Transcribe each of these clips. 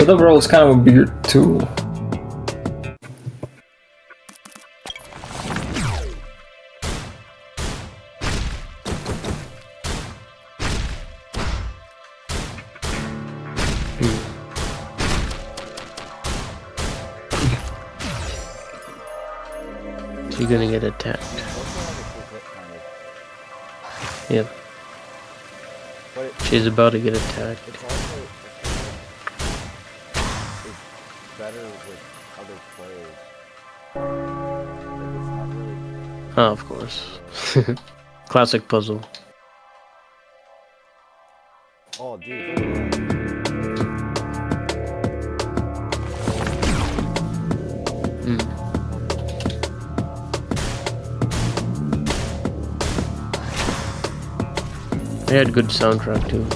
But overall, it's kind of a weird tool. You're gonna get attacked. Yep. She's about to get attacked. It's better with other players. Like it's not really... Oh, of course. Classic puzzle. Oh, dude. They had good soundtrack too.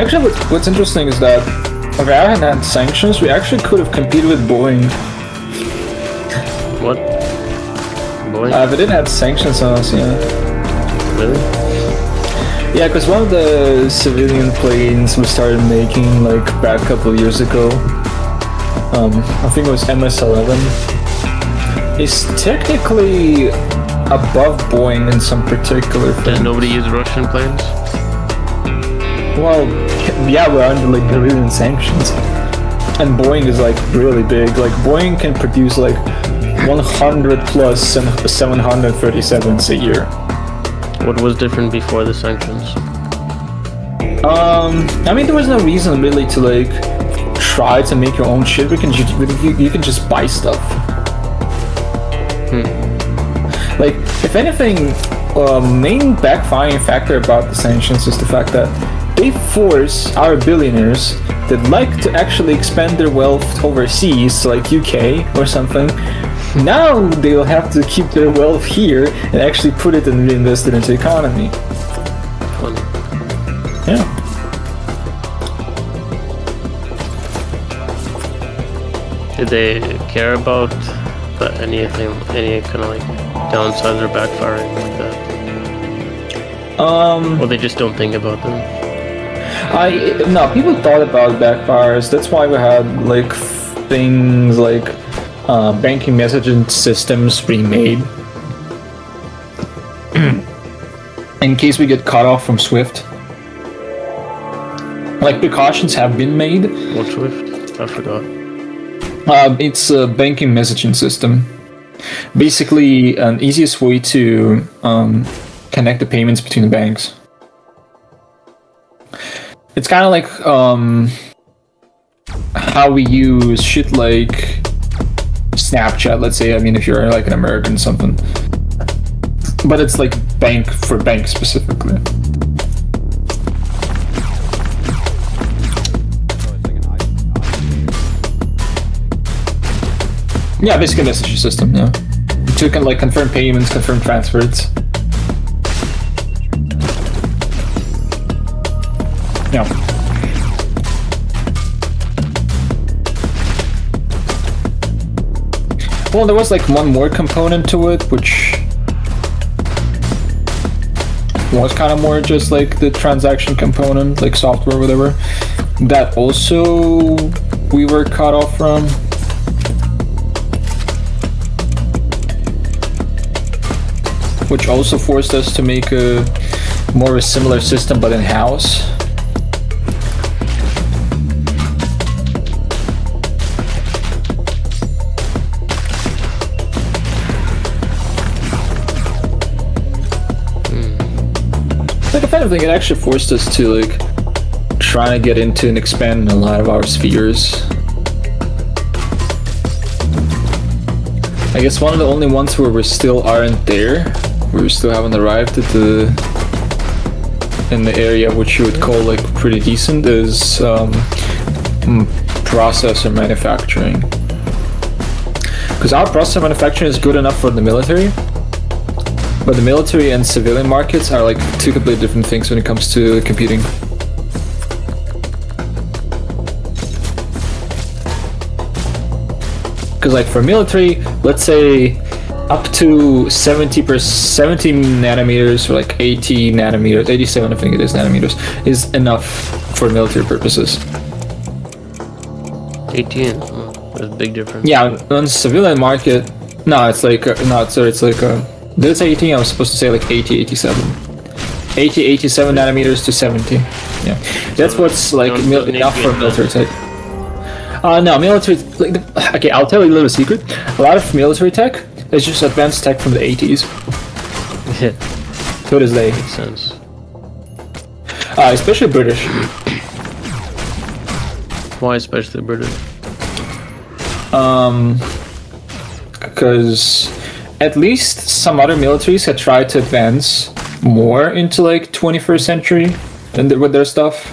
Actually, what's interesting is that if I hadn't had sanctions, we actually could have competed with Boeing. What? Boeing? If it didn't have sanctions on us, yeah. Really? Yeah, because one of the civilian planes we started making like back a couple of years ago, I think it was MS-11, is technically above Boeing in some particular things. Does nobody use Russian planes? Well, yeah, we're under like Brazilian sanctions, and Boeing is like really big. Like Boeing can produce like 100 plus 737s a year. What was different before the sanctions? I mean, there was no reason really to like try to make your own shit. You can just buy stuff. Like, if anything, main backfiring factor about the sanctions is the fact that they force our billionaires that like to actually expand their wealth overseas, like UK or something. Now they'll have to keep their wealth here and actually put it and reinvest it into the economy. Fun. Yeah. Did they care about any kind of like downsides or backfiring like that? Or they just don't think about them? No, people thought about backfires. That's why we had like things like banking messaging systems being made in case we get cut off from Swift. Like, precautions have been made. What Swift? I forgot. It's a banking messaging system. Basically, an easiest way to connect the payments between the banks. It's kind of like how we use shit like Snapchat, let's say. I mean, if you're like an American or something. But it's like bank specifically. Yeah, basically a messaging system, yeah. To like confirm payments, confirm transfers. Yeah. Well, there was like one more component to it, which was kind of more just like the transaction component, like software or whatever. That also we were cut off from. Which also forced us to make a more similar system but in-house. kind of thing, it actually forced us to like try to get into and expand a lot of our spheres. I guess one of the only ones where we still aren't there, where we still haven't arrived at in the area which you would call like pretty decent, is processor manufacturing. Because our processor manufacturing is good enough for the military, but the military and civilian markets are like two completely different things when it comes to computing. Because like for military, let's say up to 70 nanometers or like 80 nanometers, 87 I think it is nanometers, is enough for military purposes. 18. There's a big difference. Yeah, on the civilian market, no, it's like it's like did I say 18? I was supposed to say like 80, 87. 80, 87 nanometers to 70. Yeah, that's what's like enough for military tech. No, military. Like, okay, I'll tell you a little secret. A lot of military tech is just advanced tech from the 80s. Yeah. To this day. Makes sense. Especially British. Why especially British? Because at least some other militaries had tried to advance more into like 21st century and with their stuff,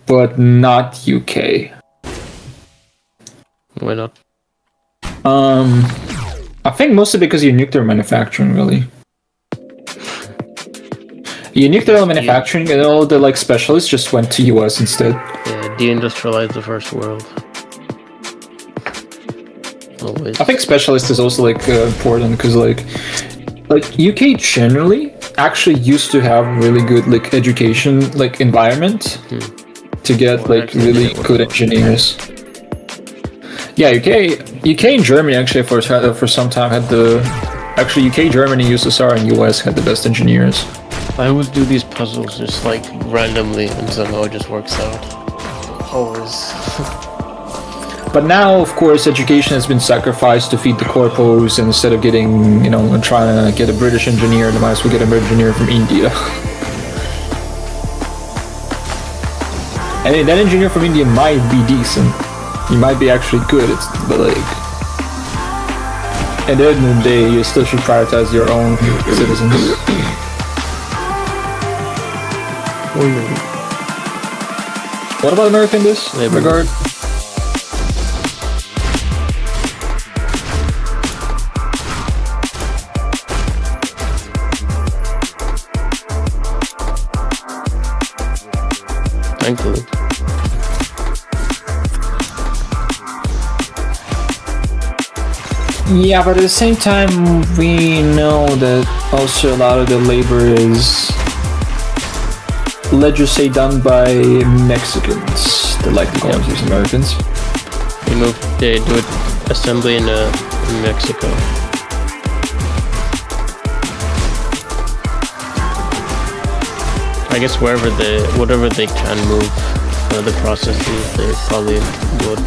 but not UK. Why not? I think mostly because your nuclear manufacturing, really. Your nuclear manufacturing and all the like specialists just went to US instead. Yeah, deindustrialize the first world. Always. I think specialist is also like important because like UK generally actually used to have really good like education like environment to get like really good engineers. Yeah, UK and Germany actually for some time had actually UK, Germany, USSR, and US had the best engineers. I would do these puzzles just like randomly and somehow it just works out. Always. But now, of course, education has been sacrificed to feed the corpos, and instead of getting, trying to get a British engineer, they might as well get an engineer from India. And that engineer from India might be decent. He might be actually good, but like, at the end of the day, you still should prioritize your own citizens. What about America in this regard? Thankfully. Yeah, but at the same time, we know that also a lot of the labor is, let's just say, done by Mexicans that like to colonize Americans. They do assembly in Mexico. I guess whatever they can move, the processes, they probably would.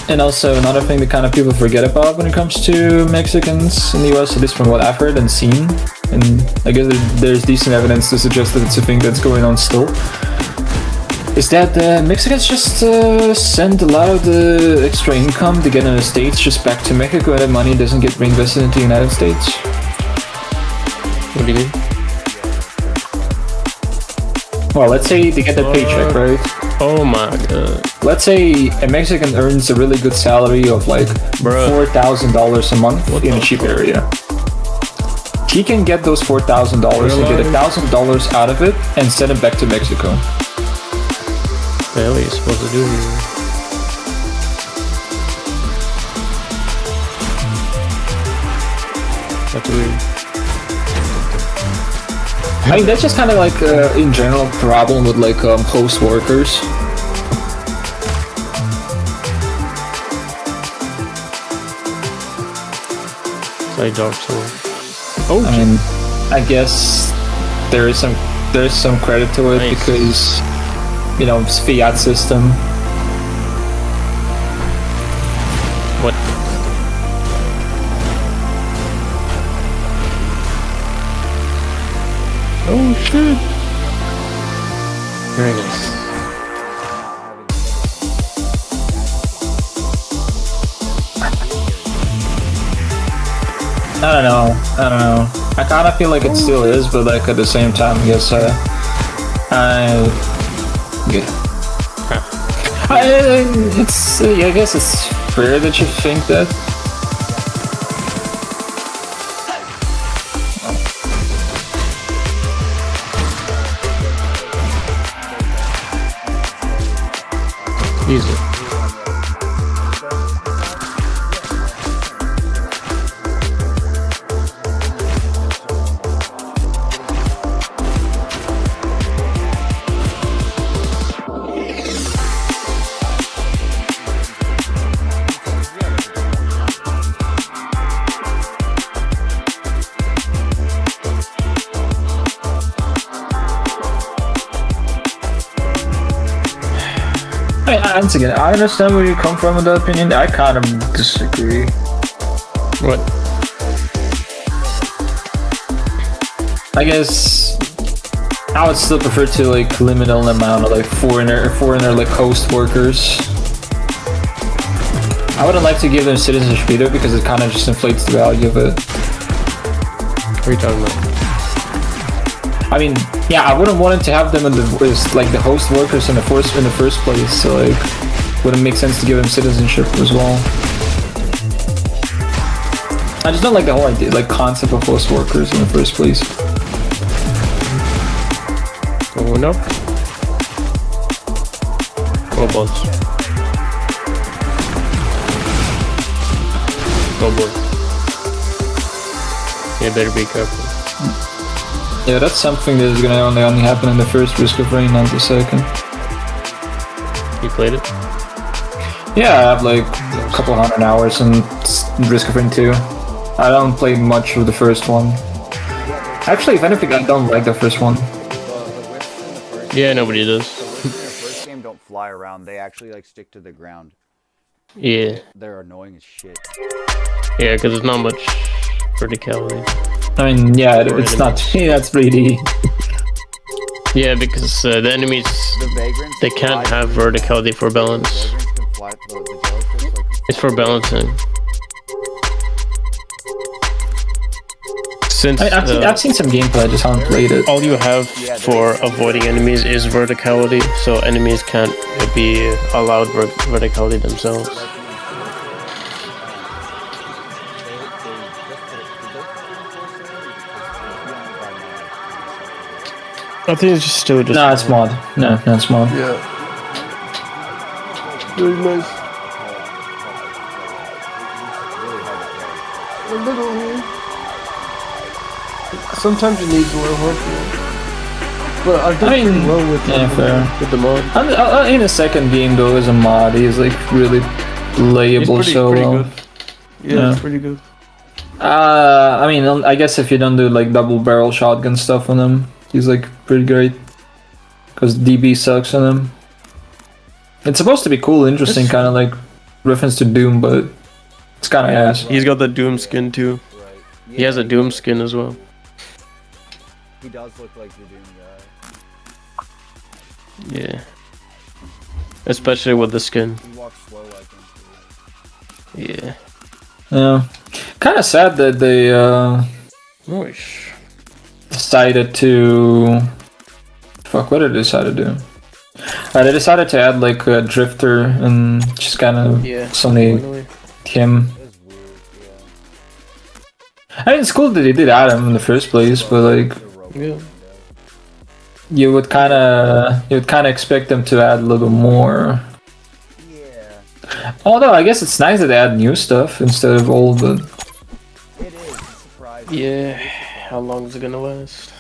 And also another thing that kind of people forget about when it comes to Mexicans in the US, at least from what I've heard and seen, and I guess there's decent evidence to suggest that it's a thing that's going on still, is that Mexicans just send a lot of the extra income they get in the States just back to Mexico, and that money doesn't get reinvested into the United States. What do you mean? Well, let's say they get their paycheck, right? Oh my god. Let's say a Mexican earns a really good salary of like $4,000 a month in a cheap area. He can get those $4,000 and get $1,000 out of it and send it back to Mexico. What the hell are you supposed to do here? That's weird. I mean, that's just kind of like, in general, problem with like host workers. Like Dark Souls. I mean, I guess there is some credit to it because, it's fiat system. What? Oh shit! Very nice. I don't know. I kind of feel like it still is, but like at the same time, I guess yeah. I guess it's fair that you think that. Easy. Once again, I understand where you come from in that opinion. I kind of disagree. What? I guess I would still prefer to like limit on the amount of like foreigner like host workers. I wouldn't like to give them citizenship either because it kind of just inflates the value of it. What are you talking about? I mean, yeah, I wouldn't want to have them in the host workers in the first place. So like, wouldn't make sense to give them citizenship as well. I just don't like the whole idea, like concept of host workers in the first place. Oh no. Oh balls. Oh boy. You better be careful. Yeah, that's something that is gonna only happen in the first Risk of Rain, not the second. You played it? Yeah, I have like a couple 100 hours in Risk of Rain 2. I don't play much of the first one. Actually, if anything, I don't like the first one. Yeah, nobody does. The whips in the first game don't fly around. They actually like stick to the ground. Yeah. They're annoying as shit. Yeah, because there's not much verticality. I mean, yeah, it's not. Yeah, that's 3D. Yeah, because the enemies, they can't have verticality for balance. It's for balancing. Since I've seen some gameplay, I just haven't played it. all you have for avoiding enemies is verticality, so enemies can't be allowed verticality themselves. I think it's just No, it's mod. No, it's mod. Yeah. Very nice. A little. Sometimes it needs a little work, but I've done pretty well with the mod. In the second game though, as a mod, he's like really playable solo. Good. Yeah, it's pretty good. I mean, I guess if you don't do like double barrel shotgun stuff on him, he's like pretty great. Because DB sucks on him. It's supposed to be cool, interesting, kind of like reference to Doom, but it's kind of ass. He's got the Doom skin too. Yeah, he has a Doom skin as well. He does look like the Doom guy. Yeah. Especially with the skin. He walks slow like him. Yeah. Yeah. Kind of sad that they decided to... Fuck, what did they decide to do? They decided to add like a drifter and just kind of suddenly him. I mean, it's cool that they did add him in the first place, but like, you would kind of expect them to add a little more. Yeah. Although I guess it's nice that they add new stuff instead of old. But It is surprising. Yeah. How long is it gonna last?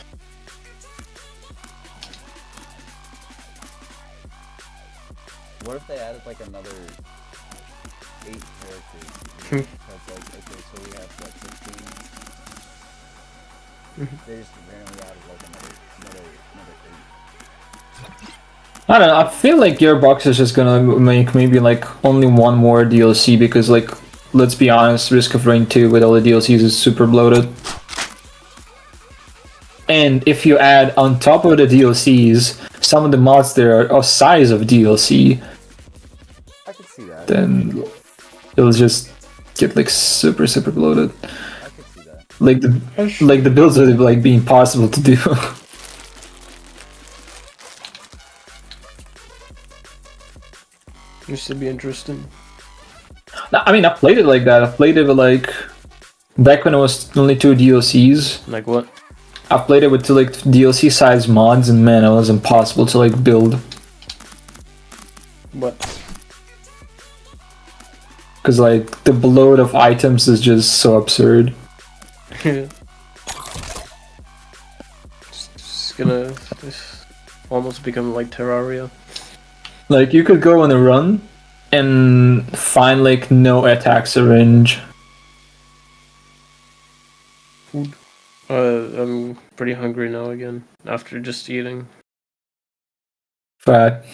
What if they added like another 8 characters? That's like, okay, so we have what, 16? They just randomly added like another 8. I don't know. I feel like Gearbox is just gonna make maybe like only one more DLC because, like, let's be honest, Risk of Rain 2 with all the DLCs is super bloated. And if you add on top of the DLCs some of the mods there are of size of DLC, I could see that. then it'll just get like super bloated. I could see that. Like the builds are like being impossible to do. Used to be interesting. I mean, I played it like that. I played it with like back when it was only 2 DLCs. Like what? I played it with 2 like DLC size mods, and man, it was impossible to like build. What? Because like the bloat of items is just so absurd. It's gonna almost become like Terraria. Like you could go on a run and find like no attack syringe. Food. I'm pretty hungry now again after just eating. Fat.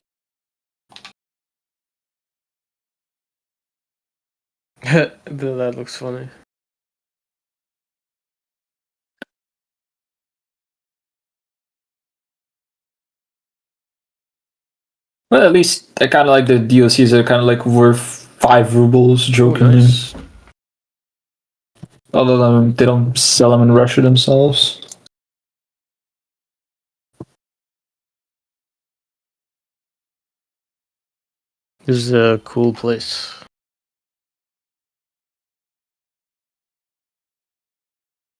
That looks funny. Well, at least I kind of like the DLCs are kind of like worth 5 rubles, jokingly. Nice. Although they don't sell them in Russia themselves. This is a cool place.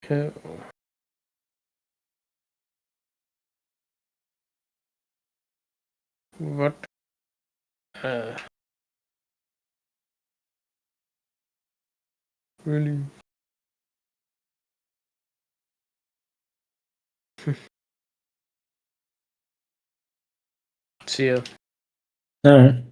Yeah. What? Really? See ya. Alright.